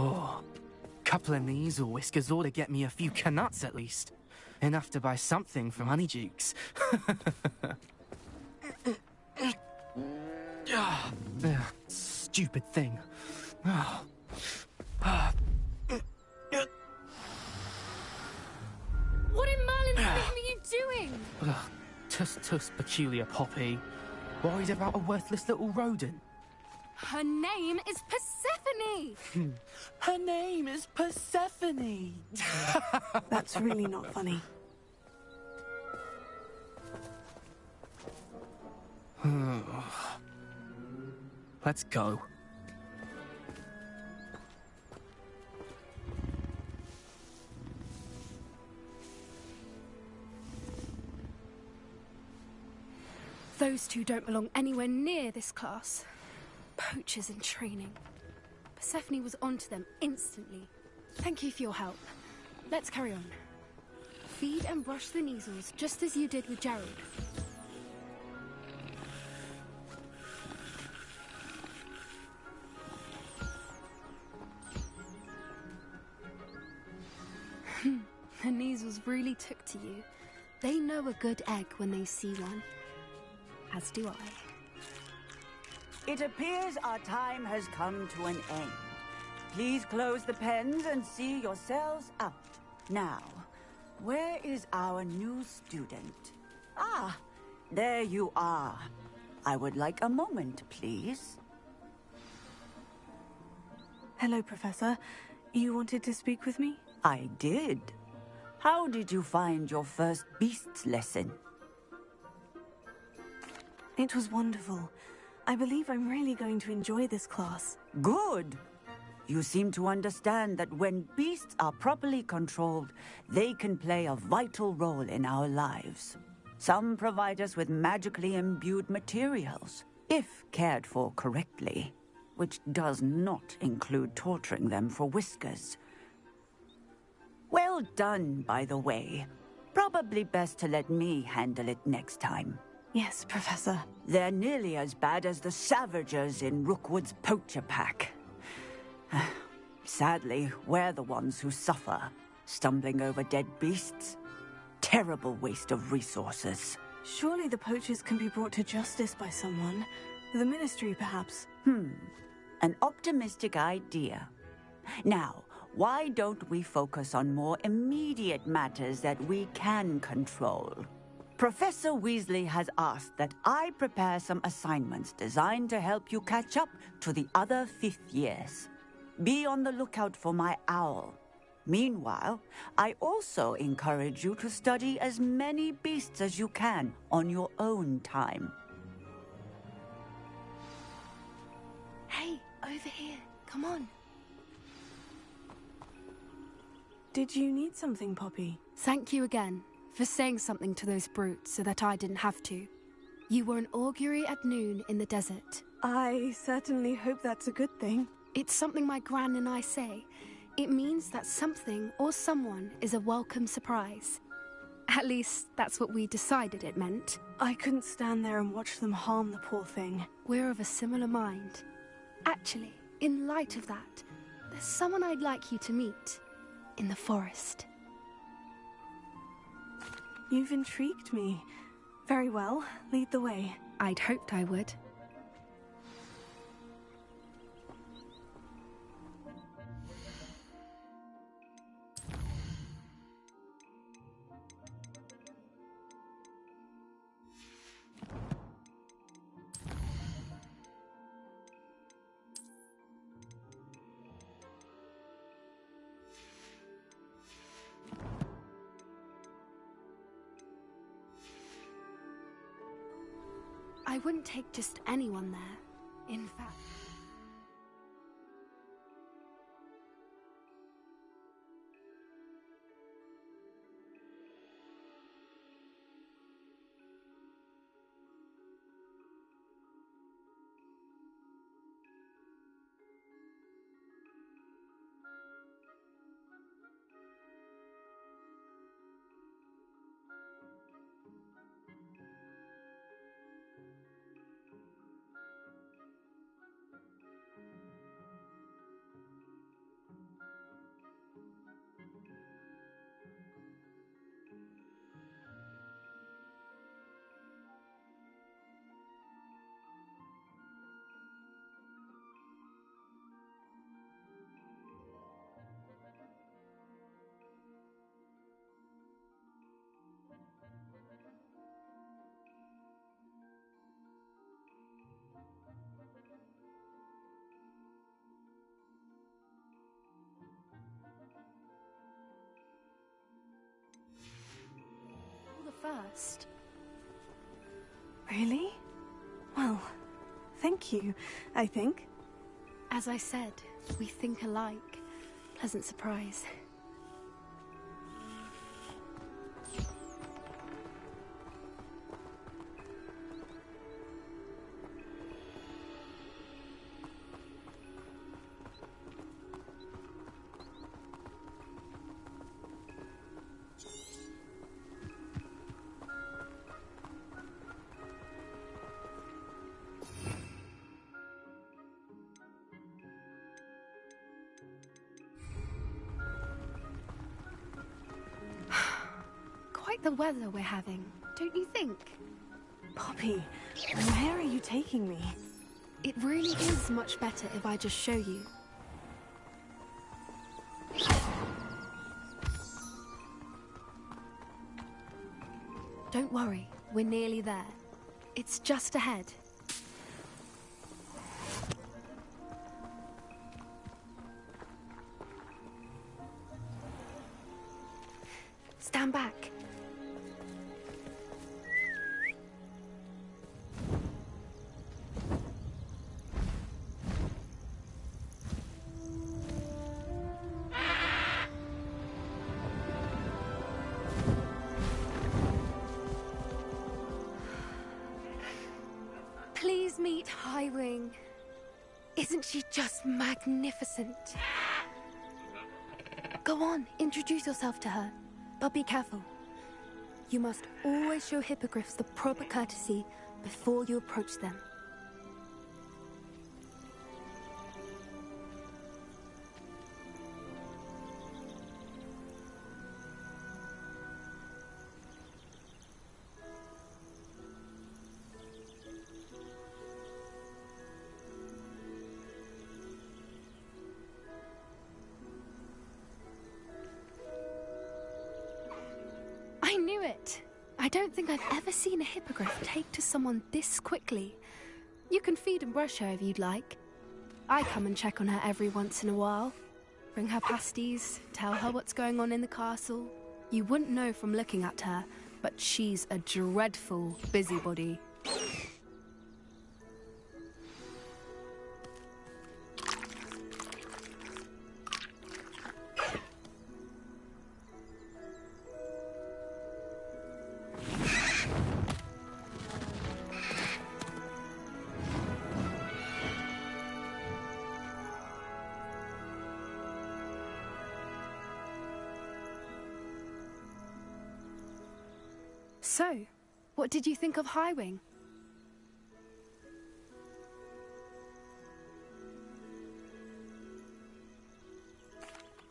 Oh, couple of Neasel whiskers ought to get me a few canuts at least. Enough to buy something from Honeydukes. Stupid thing. What in Merlin's name are you doing? Tuss, peculiar Poppy. Worried about a worthless little rodent. Her name is Persephone! Her name is Persephone! That's really not funny. Let's go. Those two don't belong anywhere near this class. Poachers in training. Persephone was onto them instantly. Thank you for your help. Let's carry on. Feed and brush the Neasels, just as you did with Gerald. The Neasels really took to you. They know a good egg when they see one. As do I. It appears our time has come to an end. Please close the pens and see yourselves out. Now, where is our new student? Ah, there you are. I would like a moment, please. Hello, Professor. You wanted to speak with me? I did. How did you find your first beasts lesson? It was wonderful. I believe I'm really going to enjoy this class. Good. You seem to understand that when beasts are properly controlled, they can play a vital role in our lives. Some provide us with magically imbued materials, if cared for correctly, which does not include torturing them for whiskers. Well done, by the way. Probably best to let me handle it next time. Yes, Professor. They're nearly as bad as the Savagers in Rookwood's poacher pack. Sadly, we're the ones who suffer, stumbling over dead beasts. Terrible waste of resources. Surely the poachers can be brought to justice by someone. The Ministry, perhaps. An optimistic idea. Now, why don't we focus on more immediate matters that we can control? Professor Weasley has asked that I prepare some assignments designed to help you catch up to the other fifth years. Be on the lookout for my owl. Meanwhile, I also encourage you to study as many beasts as you can on your own time. Hey, over here. Come on. Did you need something, Poppy? Thank you again for saying something to those brutes so that I didn't have to. You were an augury at noon in the desert. I certainly hope that's a good thing. It's something my gran and I say. It means that something or someone is a welcome surprise. At least, that's what we decided it meant. I couldn't stand there and watch them harm the poor thing. We're of a similar mind. Actually, in light of that, there's someone I'd like you to meet. In the forest. You've intrigued me. Very well, lead the way. I'd hoped I would. I wouldn't take just anyone there. In fact... first. Really? Well, thank you, I think. As I said, we think alike. Pleasant surprise. Quite the weather we're having, don't you think? Poppy, where are you taking me? It really is much better if I just show you. Don't worry, we're nearly there. It's just ahead. Stand back. Please meet Highwing. Isn't she just magnificent? Go on, introduce yourself to her. But be careful. You must always show hippogriffs the proper courtesy before you approach them. I knew it! I don't think I've ever seen a hippogriff take to someone this quickly. You can feed and brush her if you'd like. I come and check on her every once in a while. Bring her pasties, tell her what's going on in the castle. You wouldn't know from looking at her, but she's a dreadful busybody. So, what did you think of Highwing?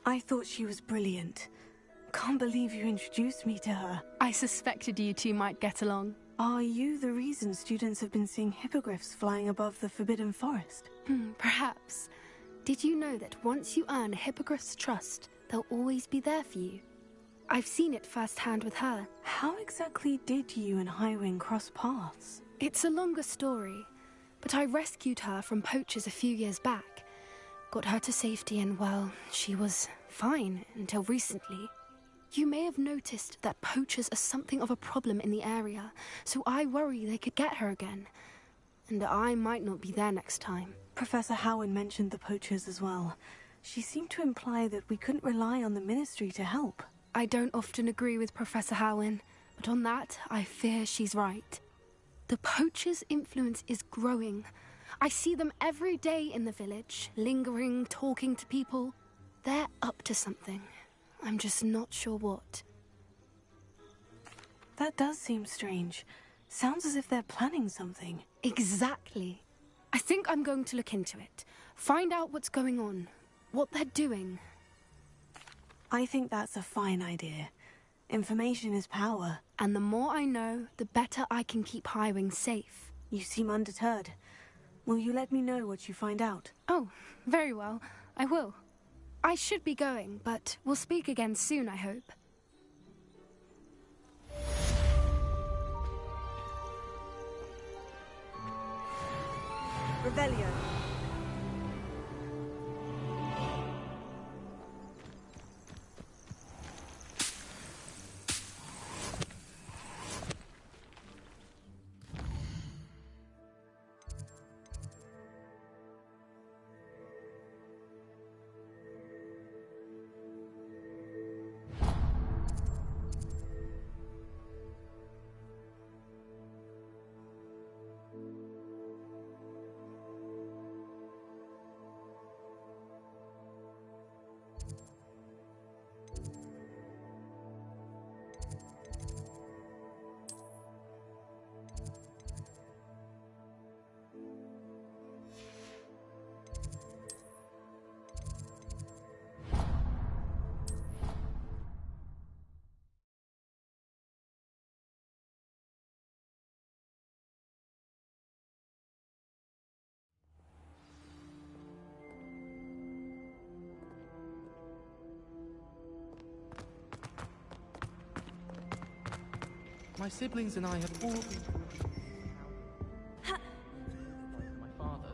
I thought she was brilliant. Can't believe you introduced me to her. I suspected you two might get along. Are you the reason students have been seeing hippogriffs flying above the Forbidden Forest? Perhaps. Did you know that once you earn a hippogriff's trust, they'll always be there for you? I've seen it firsthand with her. How exactly did you and Highwing cross paths? It's a longer story, but I rescued her from poachers a few years back. Got her to safety and, well, she was fine until recently. You may have noticed that poachers are something of a problem in the area, so I worry they could get her again. And I might not be there next time. Professor Howard mentioned the poachers as well. She seemed to imply that we couldn't rely on the Ministry to help. I don't often agree with Professor Howin, but on that, I fear she's right. The poachers' influence is growing. I see them every day in the village, lingering, talking to people. They're up to something. I'm just not sure what. That does seem strange. Sounds as if they're planning something. Exactly. I think I'm going to look into it. Find out what's going on, what they're doing. I think that's a fine idea. Information is power. And the more I know, the better I can keep Highwing safe. You seem undeterred. Will you let me know what you find out? Oh, very well. I will. I should be going, but we'll speak again soon, I hope. Revelio. My siblings and I have all been through my father.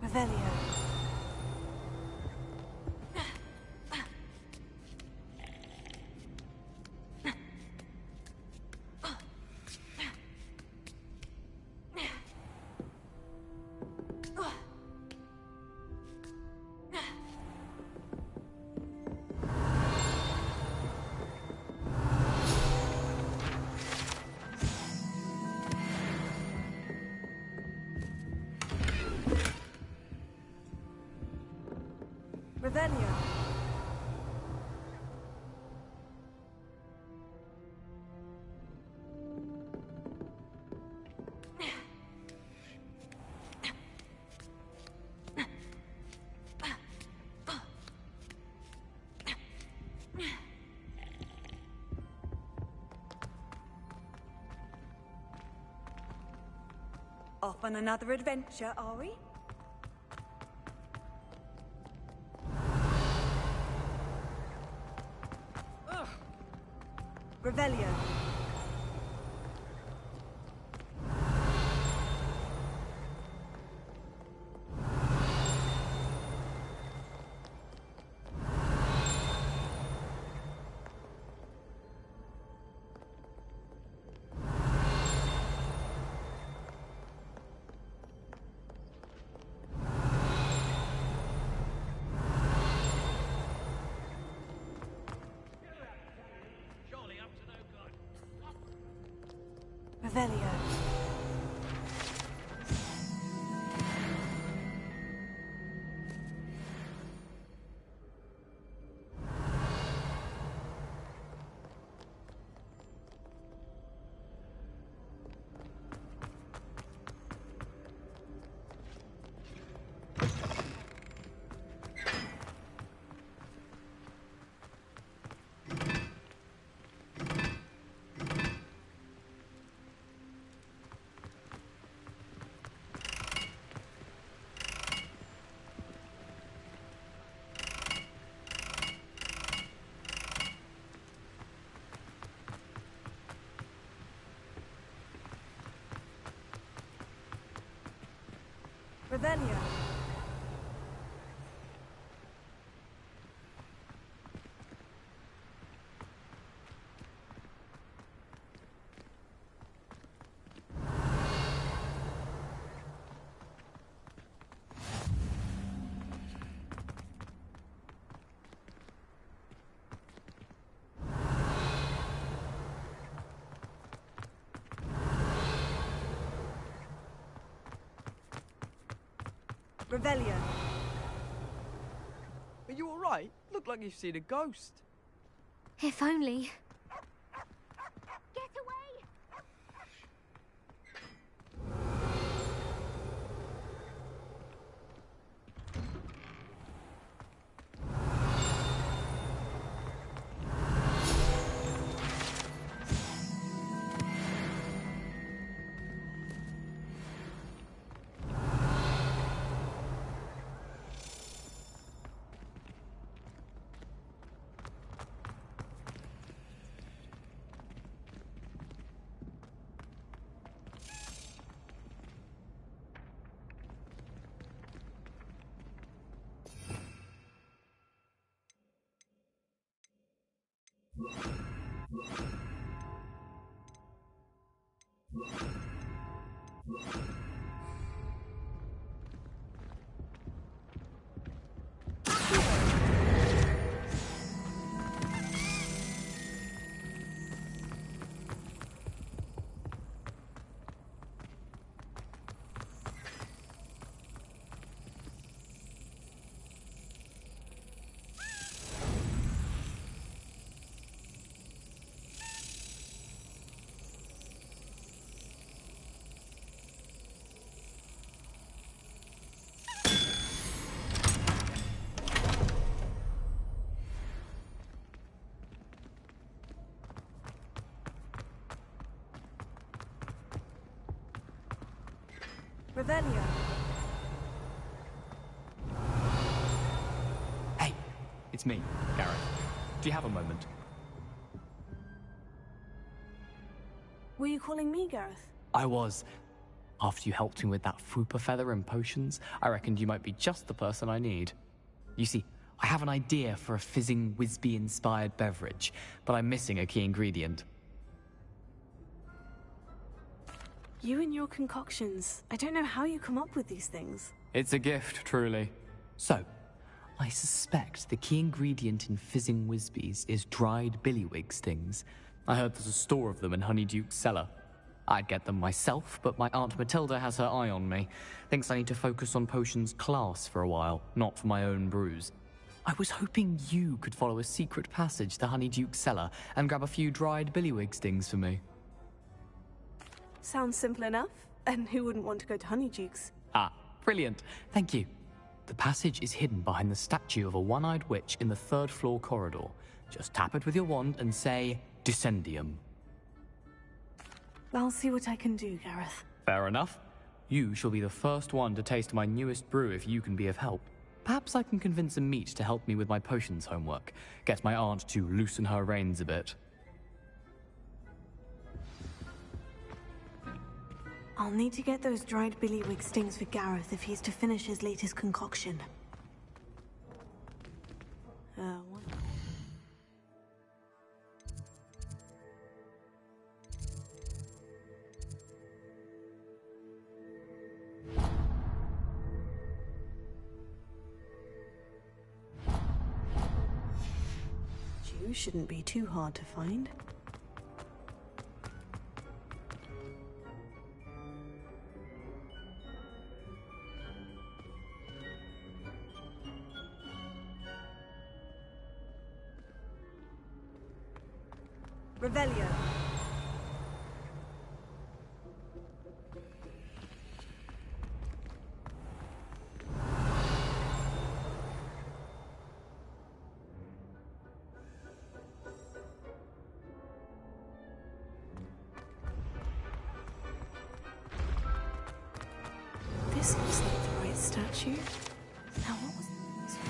Revelio. Revelio. Off on another adventure, are we? Revelio. Revelio. Revelio. Revelio. Are you alright? Look like you've seen a ghost. If only. Get away! Revelio. Hey, it's me, Gareth. Do you have a moment? Were you calling me, Gareth? I was. After you helped me with that Fupa feather and potions, I reckoned you might be just the person I need. You see, I have an idea for a fizzing Whizbee-inspired beverage, but I'm missing a key ingredient. You and your concoctions. I don't know how you come up with these things. It's a gift, truly. So, I suspect the key ingredient in fizzing Whizbees is dried billywig stings. I heard there's a store of them in Honeyduke's cellar. I'd get them myself, but my Aunt Matilda has her eye on me. Thinks I need to focus on potions class for a while, not for my own brews. I was hoping you could follow a secret passage to Honeyduke's cellar and grab a few dried billywig stings for me. Sounds simple enough. And who wouldn't want to go to Honeyduke's? Ah, brilliant. Thank you. The passage is hidden behind the statue of a one-eyed witch in the third-floor corridor. Just tap it with your wand and say, Descendium. I'll see what I can do, Gareth. Fair enough. You shall be the first one to taste my newest brew if you can be of help. Perhaps I can convince a meat to help me with my potions homework. Get my aunt to loosen her reins a bit. I'll need to get those dried billywig stings for Gareth if he's to finish his latest concoction. What? You shouldn't be too hard to find. Revelio. This looks like the right statue. Now what was this one?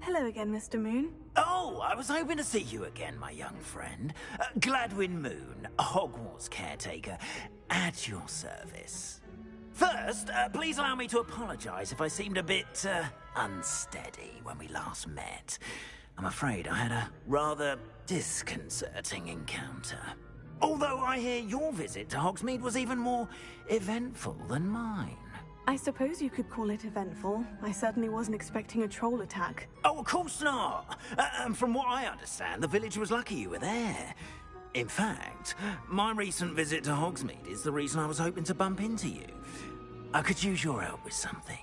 Hello again, Mr. Moon. Oh, I was hoping to see you again, my young friend. Gladwin Moon, Hogwarts caretaker, at your service. First, please allow me to apologize if I seemed a bit, unsteady when we last met. I'm afraid I had a rather disconcerting encounter. Although I hear your visit to Hogsmeade was even more eventful than mine. I suppose you could call it eventful. I certainly wasn't expecting a troll attack. Oh, of course not. And from what I understand, the village was lucky you were there. In fact, my recent visit to Hogsmeade is the reason I was hoping to bump into you. I could use your help with something.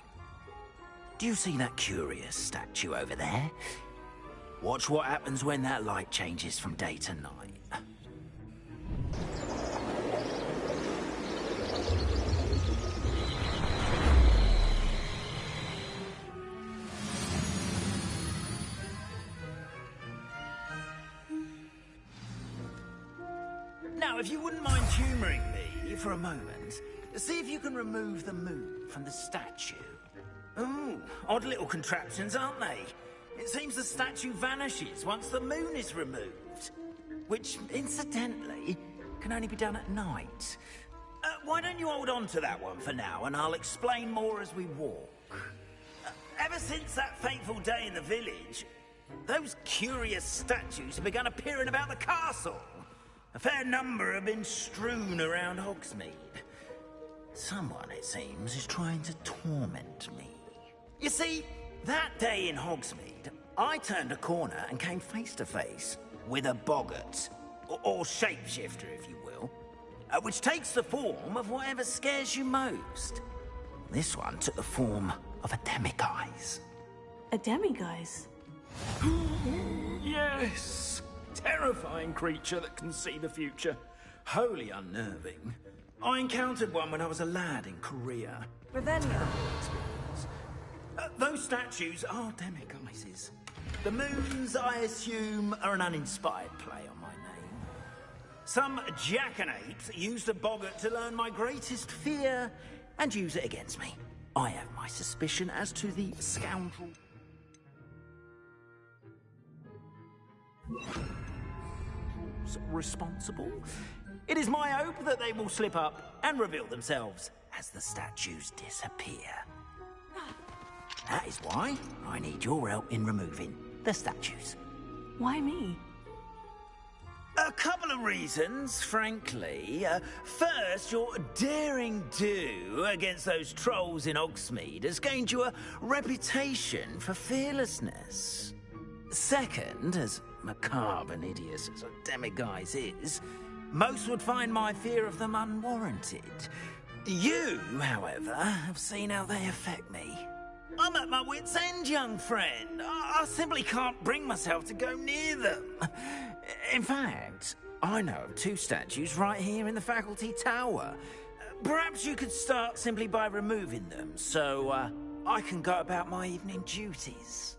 Do you see that curious statue over there? Watch what happens when that light changes from day to night. Now, if you wouldn't mind humouring me for a moment, see if you can remove the moon from the statue. Ooh, odd little contraptions, aren't they? It seems the statue vanishes once the moon is removed. Which, incidentally, can only be done at night. Why don't you hold on to that one for now, and I'll explain more as we walk. Ever since that fateful day in the village, those curious statues have begun appearing about the castle. A fair number have been strewn around Hogsmeade. Someone, it seems, is trying to torment me. You see, that day in Hogsmeade, I turned a corner and came face to face with a boggart, or shapeshifter, if you will, which takes the form of whatever scares you most. This one took the form of a demiguise. A demiguise? Yes! Terrifying creature that can see the future. Wholly unnerving. I encountered one when I was a lad in Korea. Revelio. Those statues are demiguises. The moons, I assume, are an uninspired play on my name. Some jackanapes used a boggart to learn my greatest fear and use it against me. I have my suspicion as to the scoundrel. Responsible? It is my hope that they will slip up and reveal themselves as the statues disappear. That is why I need your help in removing the statues. Why me? A couple of reasons, frankly. First, your daring do against those trolls in Hogsmeade has gained you a reputation for fearlessness. Second, as macabre and hideous as a demiguise is, most would find my fear of them unwarranted. You, however, have seen how they affect me. I'm at my wit's end, young friend. I simply can't bring myself to go near them. In fact, I know of two statues right here in the faculty tower. Perhaps you could start simply by removing them, so I can go about my evening duties.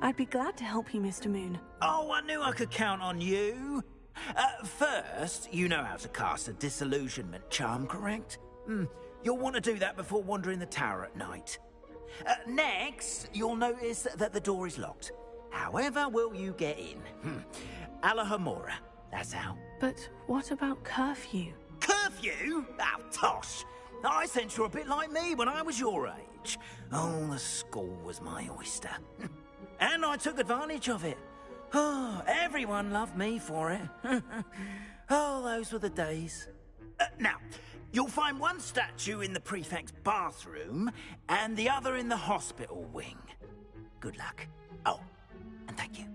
I'd be glad to help you, Mr. Moon. Oh, I knew I could count on you. First, you know how to cast a disillusionment charm, correct? You'll want to do that before wandering the tower at night. Next, you'll notice that the door is locked. However will you get in? Alahomora, that's how. But what about curfew? Curfew? Oh, tosh. I sense you're a bit like me when I was your age. Oh, the school was my oyster. And I took advantage of it. Oh, everyone loved me for it. Oh, those were the days. Now, you'll find one statue in the prefect's bathroom and the other in the hospital wing. Good luck. Oh, and thank you.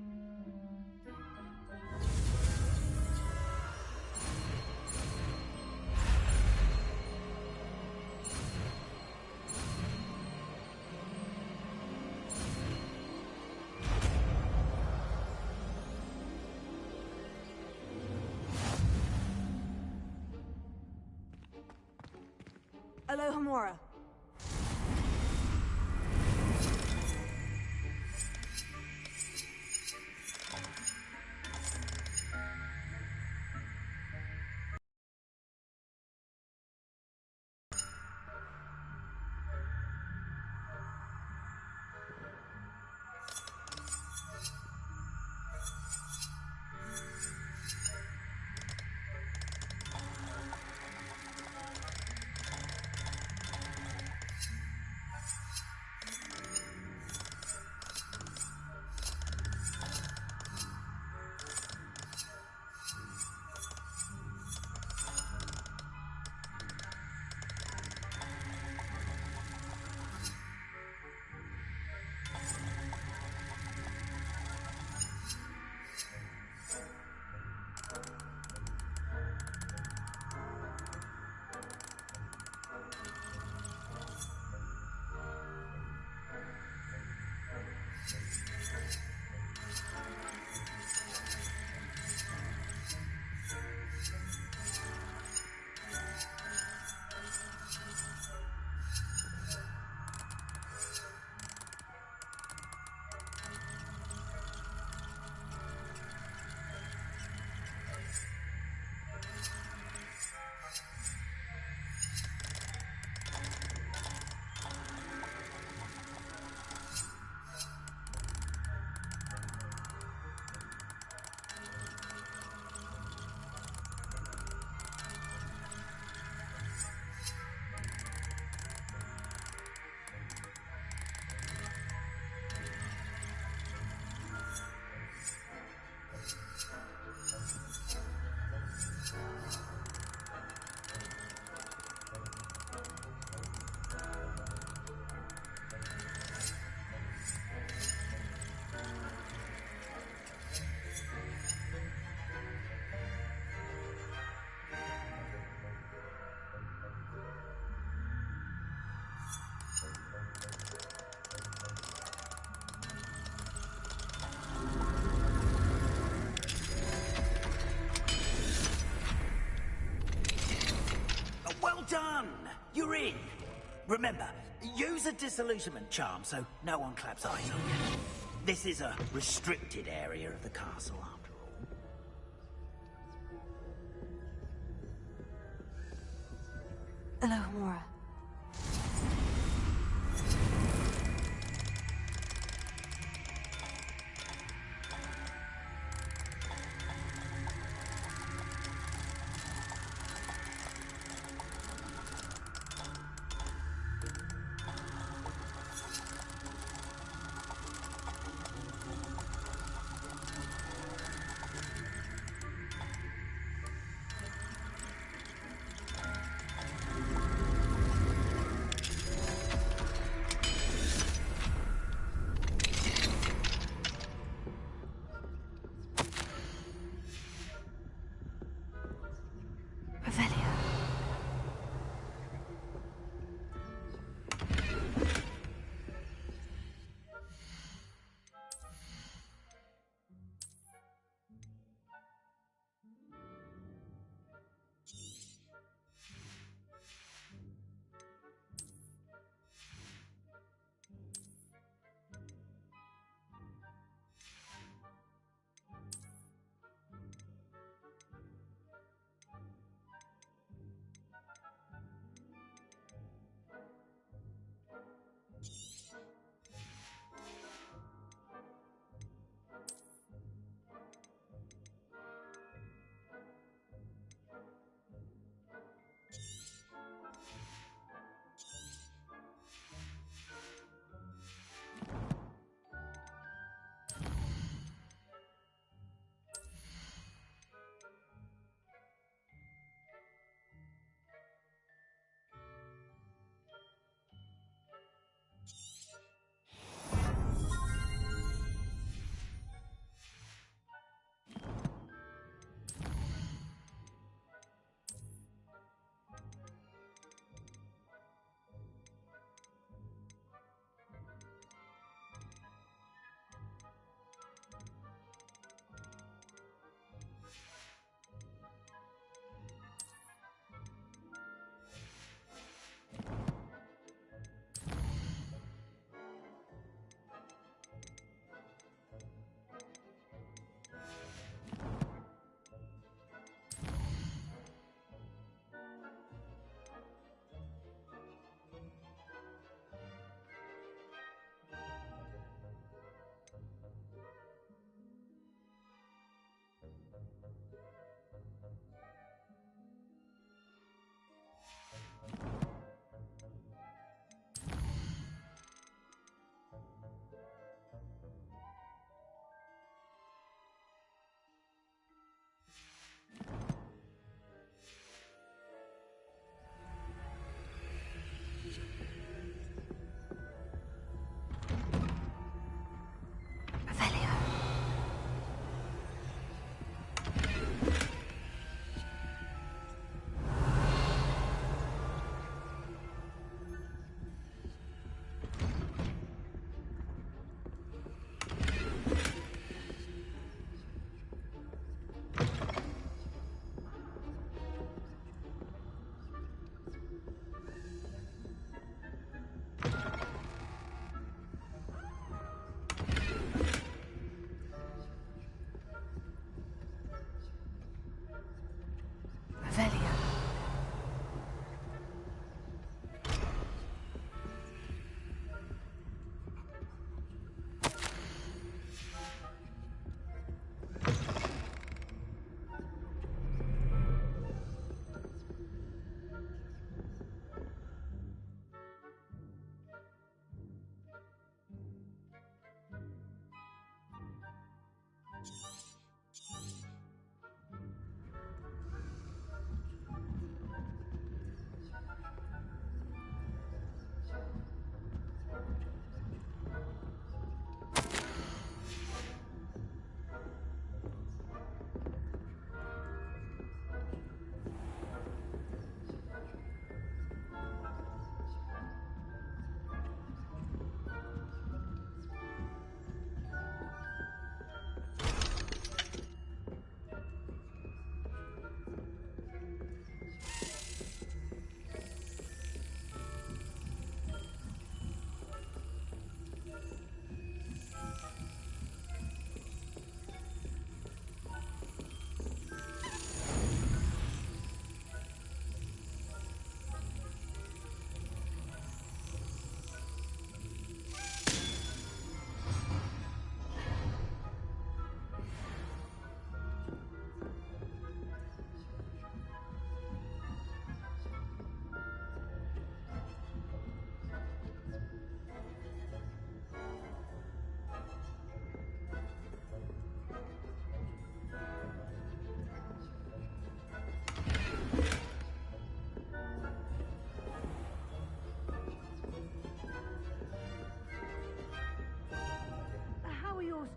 Alohomora. You're in! Remember, use a disillusionment charm so no one claps eyes on you. This is a restricted area of the castle, after all. Hello, Homura.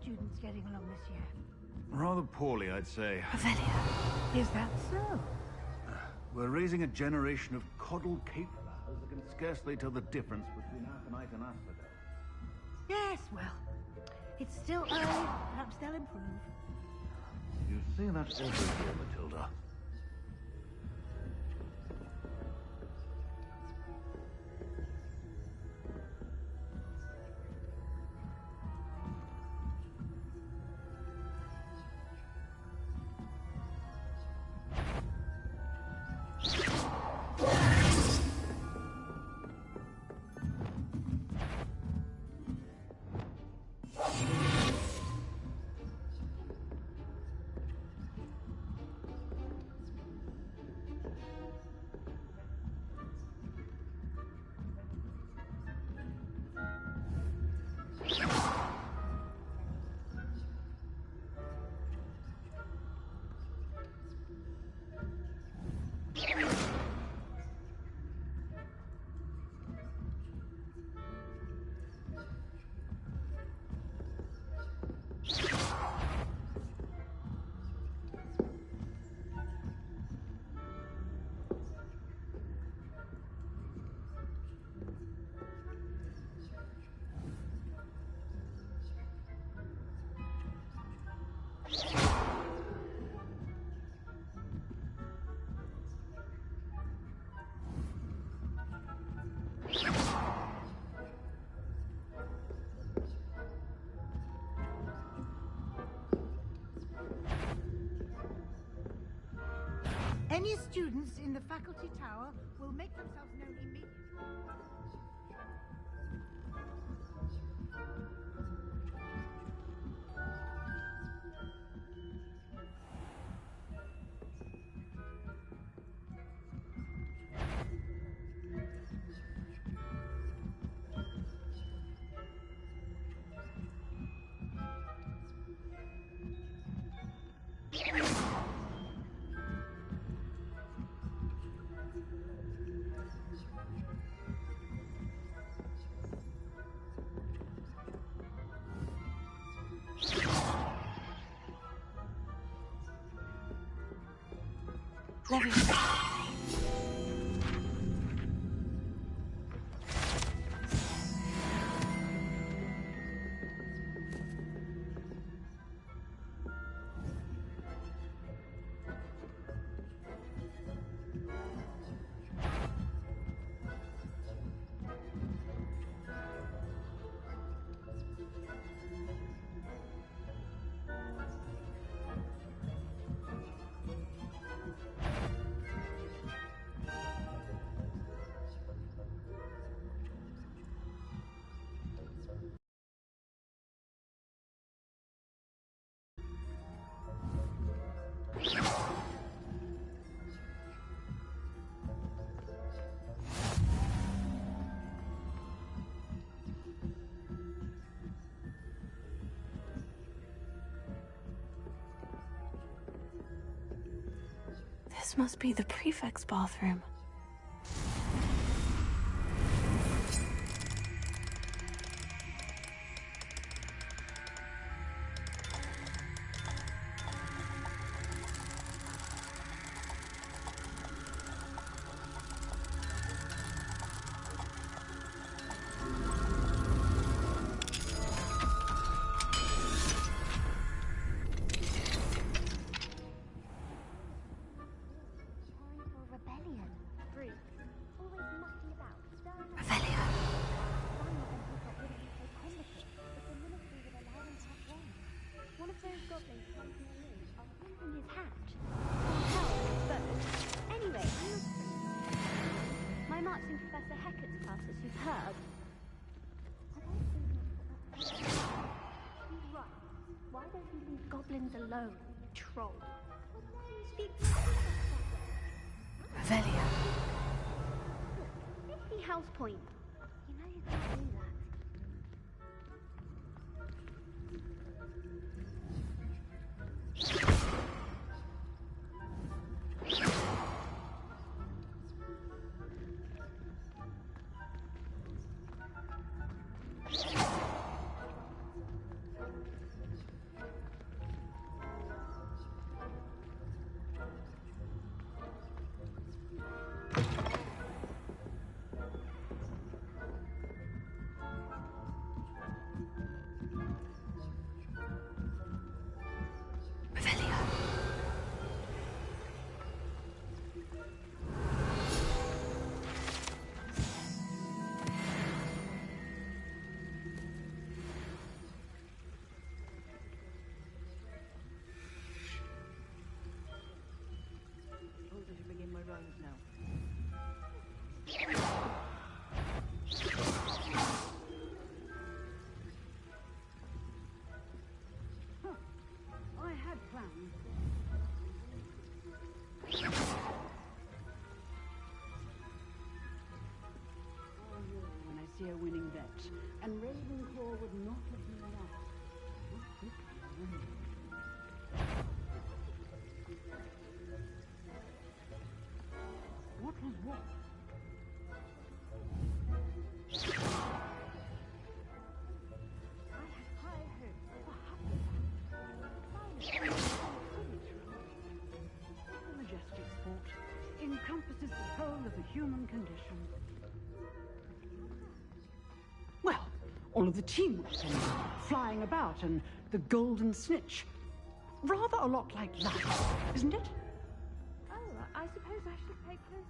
students getting along this year? Rather poorly, I'd say. Revelia. Is that so? We're raising a generation of coddled cape flappers that can scarcely tell the difference between aconite and asphodel. Yes, well, it's still early. Perhaps they'll improve. You say that every year, Matilda. Any students in the faculty tower will make themselves known immediately. Revelia. This must be the prefect's bathroom. Goblins alone, troll. Revelia. 50 house point. You know you can't do that. and Ravenclaw would not have been lost. Not quickly, What was what? The majestic sport encompasses the whole of the human condition. Well, all of the teamwork and flying about and the golden snitch. Rather a lot like life, isn't it? Oh, I suppose I should pay close.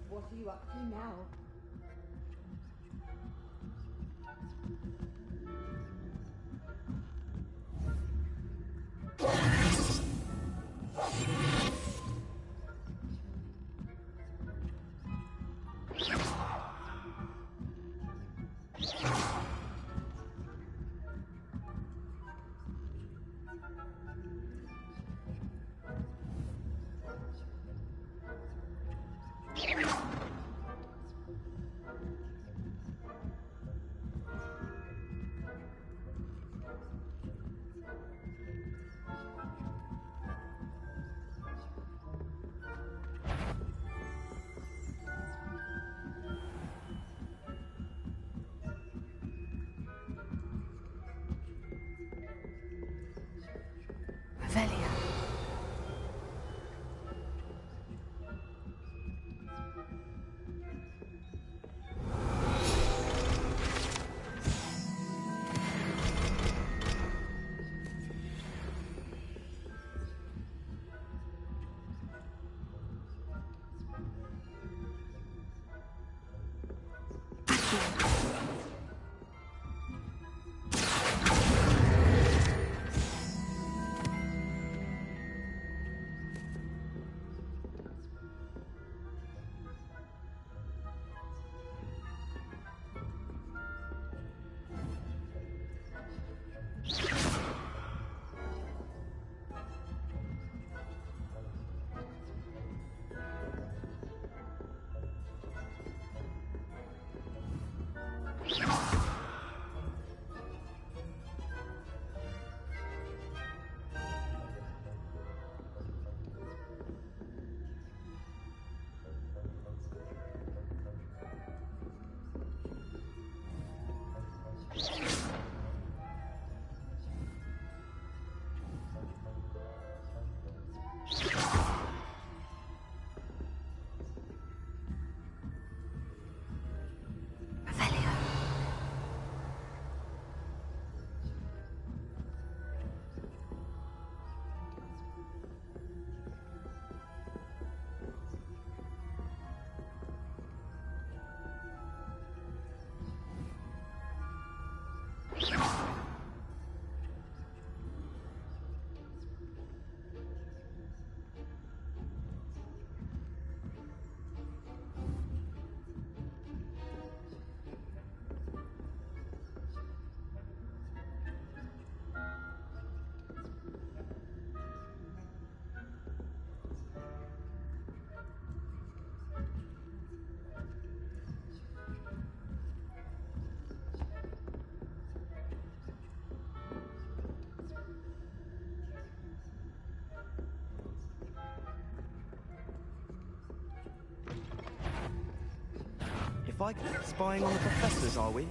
What are you up to now? Spying on the professors, are we?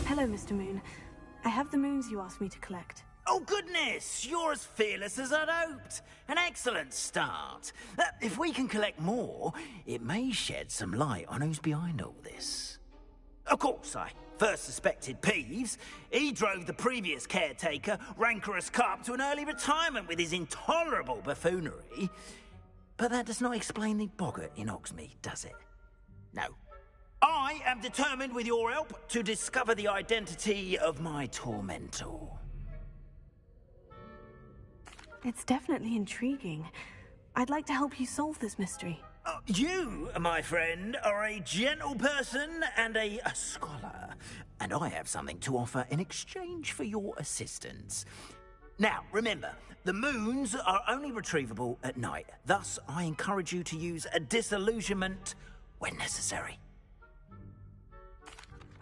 Hello, Mr. Moon. I have the moons you asked me to collect. Oh, goodness! You're as fearless as I'd hoped. An excellent start. If we can collect more, it may shed some light on who's behind all this. Of course, I first suspected Peeves. He drove the previous caretaker, Rancorous Carp, to an early retirement with his intolerable buffoonery. But that does not explain the boggart in Hogsmeade, does it? No. I am determined, with your help, to discover the identity of my tormentor. It's definitely intriguing. I'd like to help you solve this mystery. You, my friend, are a gentle person and a scholar, and I have something to offer in exchange for your assistance. Now, remember, the moons are only retrievable at night. Thus, I encourage you to use a disillusionment when necessary.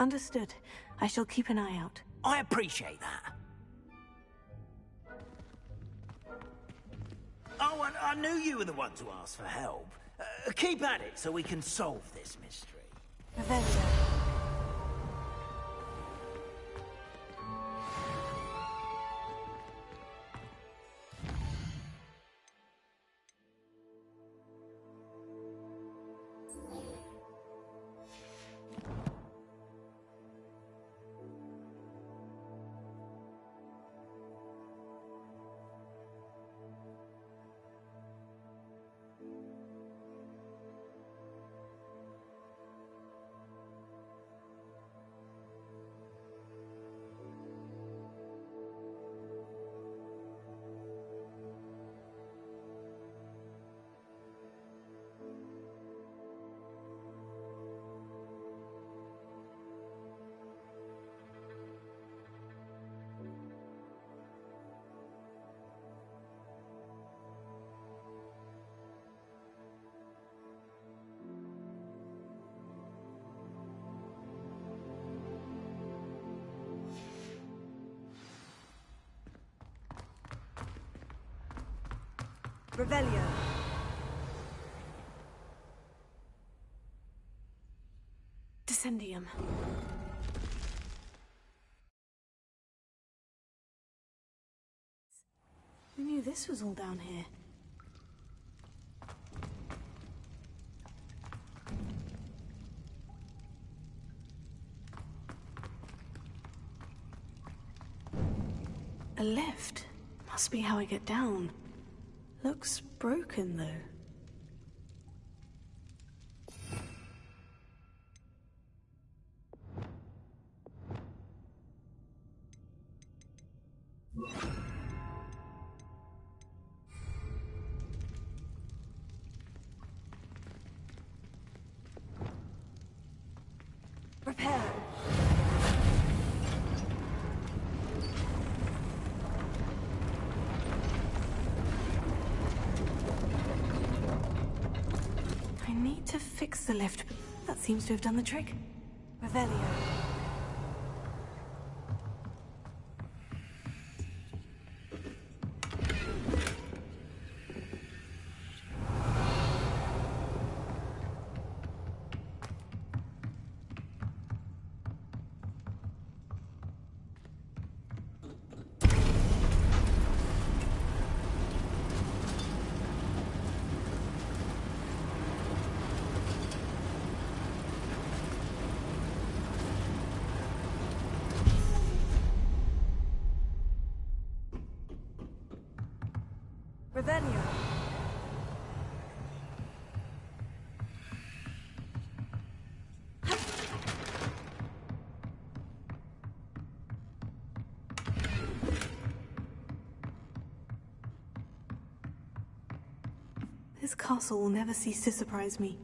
Understood. I shall keep an eye out. I appreciate that. Oh, and I knew you were the one to ask for help. Keep at it so we can solve this mystery. Revelio. Revelio. Descendium. I knew this was all down here. A lift. Must be how I get down. Looks broken, though. Prepare. I need to fix the lift, but that seems to have done the trick. Revelio. Revelio. This castle will never cease to surprise me.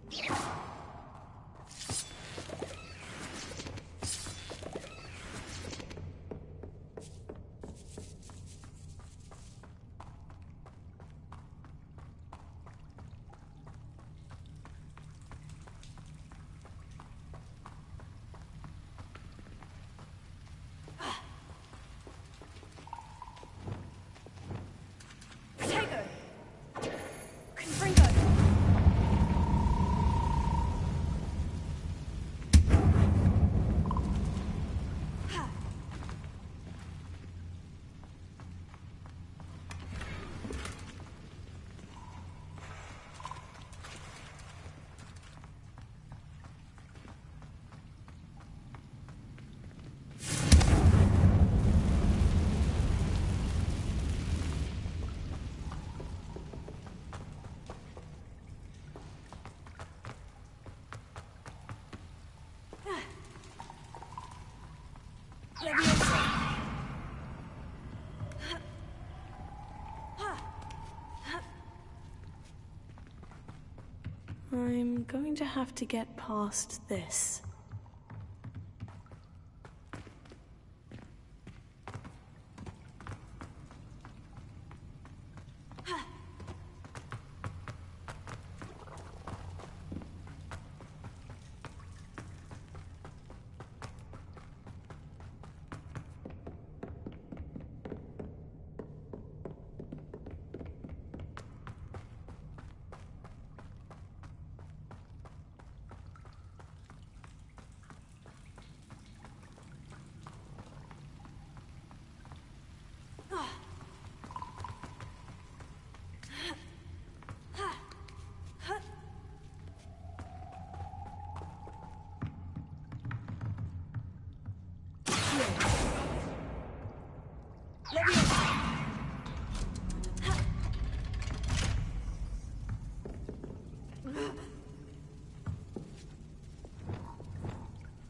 I'm going to have to get past this.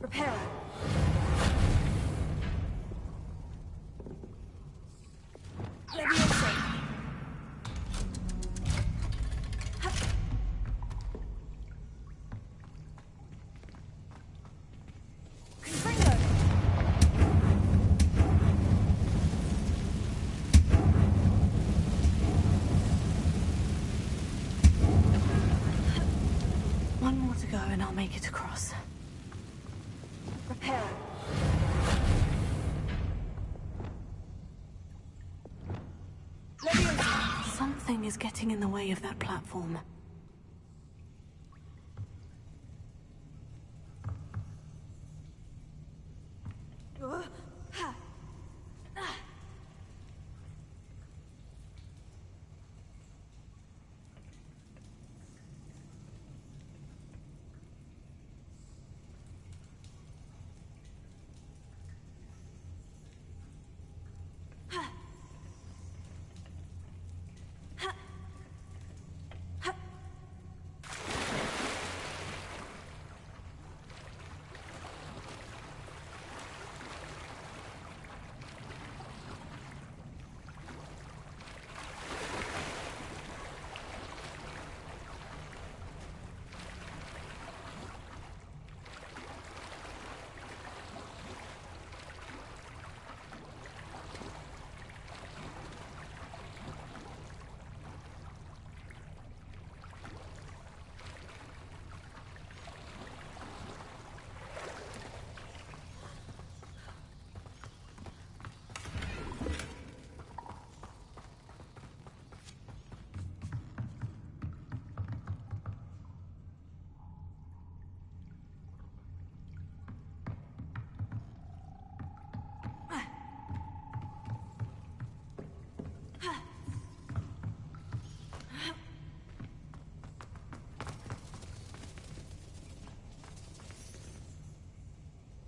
Prepare. One more to go and I'll make it across. Prepare. Something is getting in the way of that platform.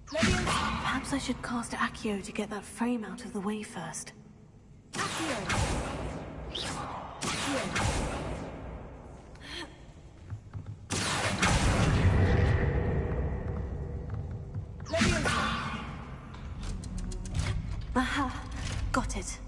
Perhaps I should cast Accio to get that frame out of the way first. Aha! Got it.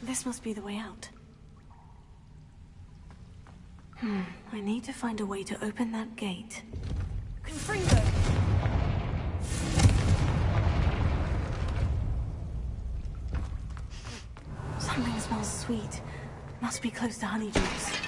This must be the way out. I need to find a way to open that gate. Confringo! Something smells sweet. Must be close to honeydews.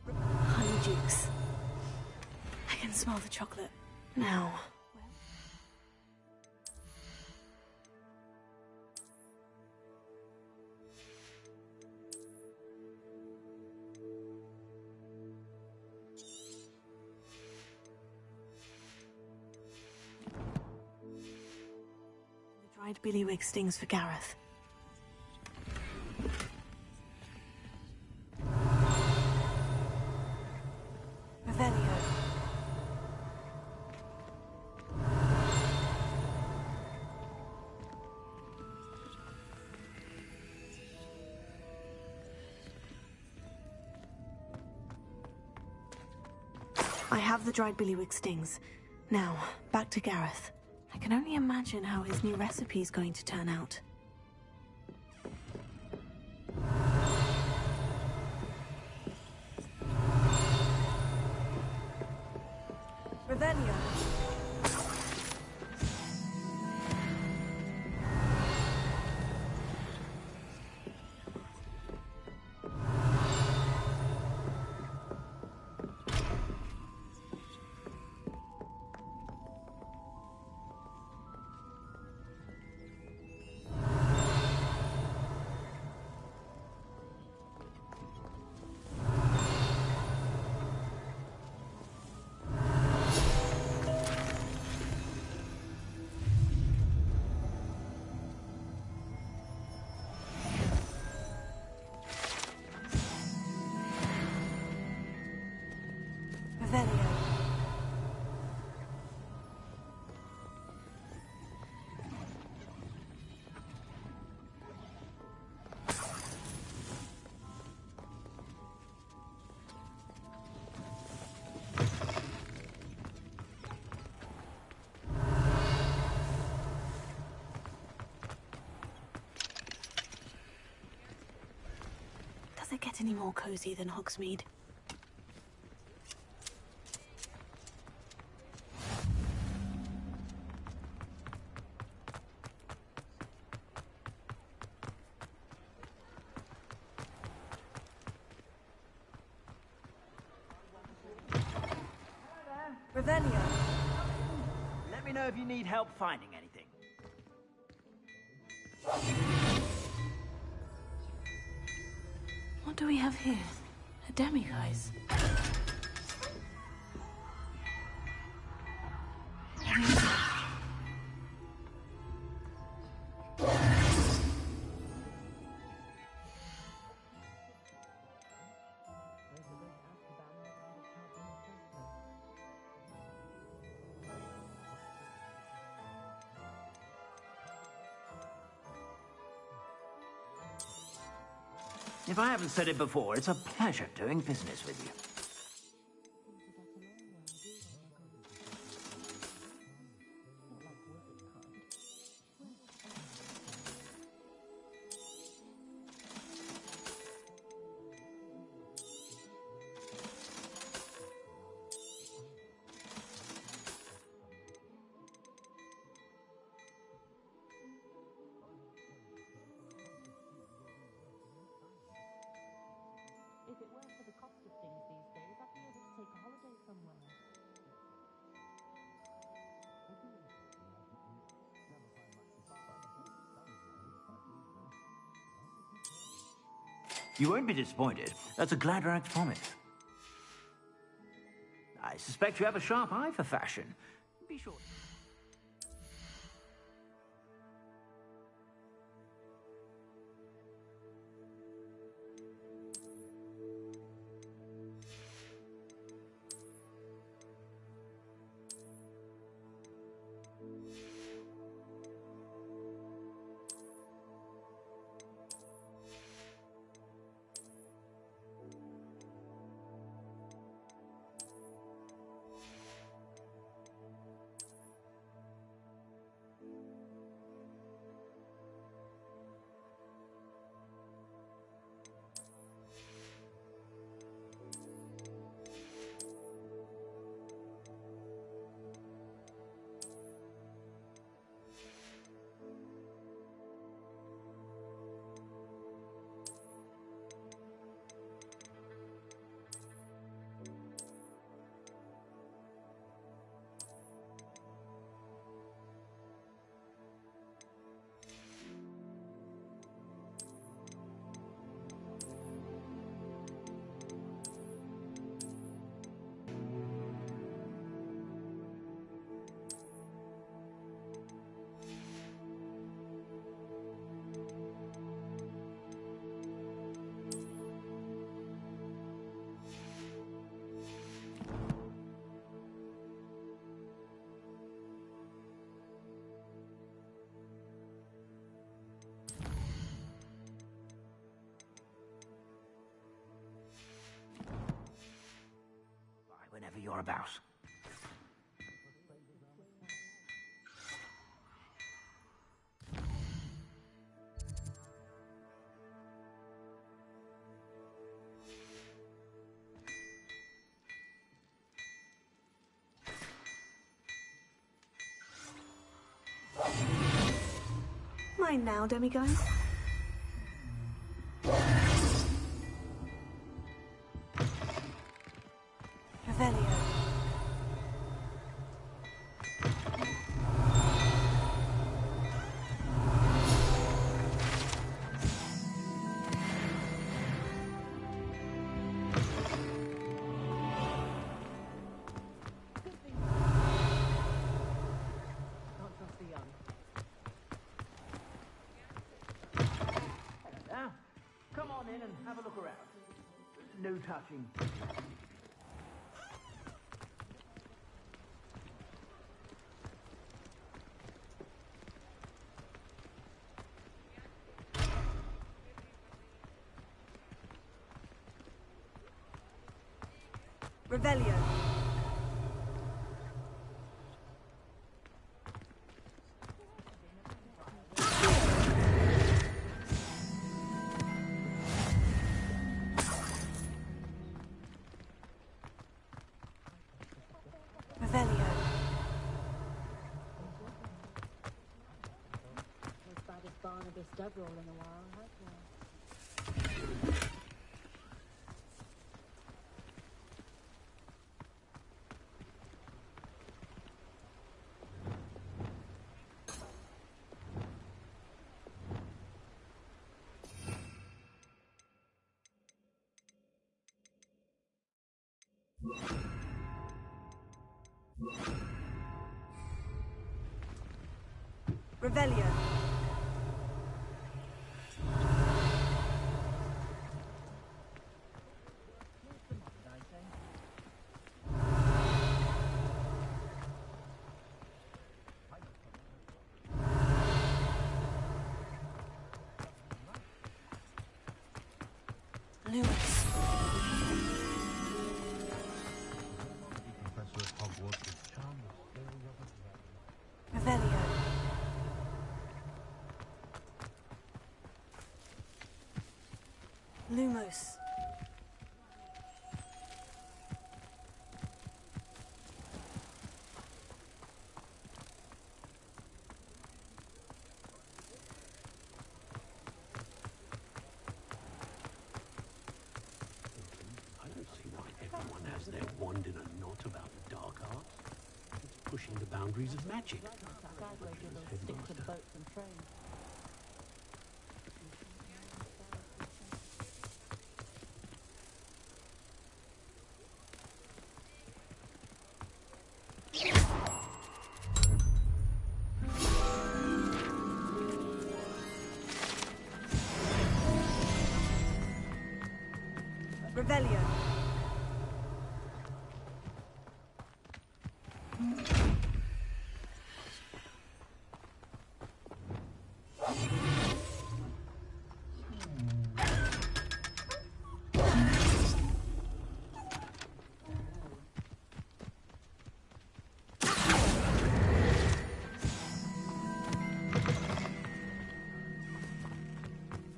Honeydukes. I can smell the chocolate now. The dried billywig stings for Gareth. I have the dried billywig stings. Now, back to Gareth. I can only imagine how his new recipe's going to turn out. Ravenia. Does it get any more cozy than Hogsmeade? Ravenia. Let me know if you need help finding anything. What do we have here? A demiguise. If I haven't said it before, it's a pleasure doing business with you. You won't be disappointed. That's a Gladrax promise. I suspect you have a sharp eye for fashion. Be sure. Whenever you're about. Mine now, demiguise. Revelio. Now, come on in and have a look around. No touching. Revelio. Revelio. As bad as Barnabas Deverell in a while, has he? Revelio. Lewis. Professor of Hogwarts is charmed with staring up at me. Revelio. Lumos. I don't see why Everyone has their wand in a knot about the dark arts. It's pushing the boundaries of magic. Revelio.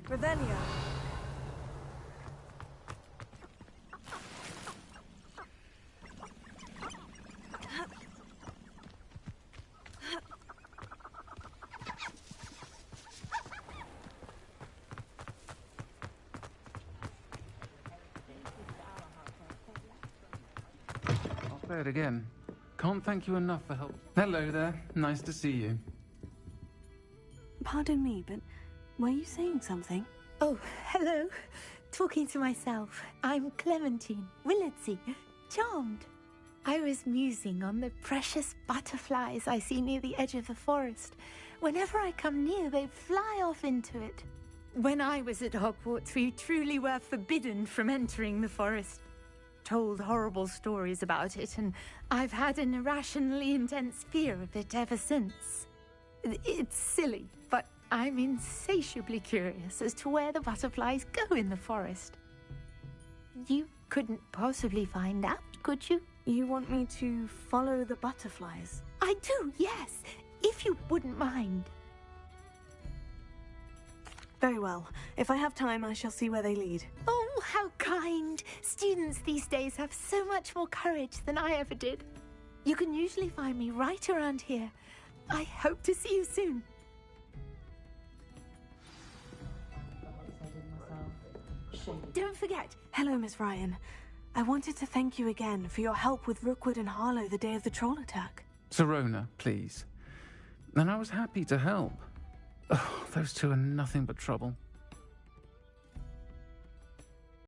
Revelio. I'll say it again. Can't thank you enough for help. Hello there. Nice to see you. Pardon me, but were you saying something? Oh, hello. Talking to myself. I'm Clementine Willardsey. Charmed. I was musing on the precious butterflies I see near the edge of the forest. Whenever I come near, they fly off into it. When I was at Hogwarts, we truly were forbidden from entering the forest. Told horrible stories about it, and I've had an irrationally intense fear of it ever since. It's silly, but I'm insatiably curious as to where the butterflies go in the forest. You couldn't possibly find out, could you? You want me to follow the butterflies? I do, yes, if you wouldn't mind. Very well. If I have time, I shall see where they lead. Oh, how kind. Students these days have so much more courage than I ever did. You can usually find me right around here. I hope to see you soon. Don't forget. Hello, Miss Ryan. I wanted to thank you again for your help with Rookwood and Harlow the day of the troll attack. Sirona, please. And I was happy to help. Oh, those two are nothing but trouble.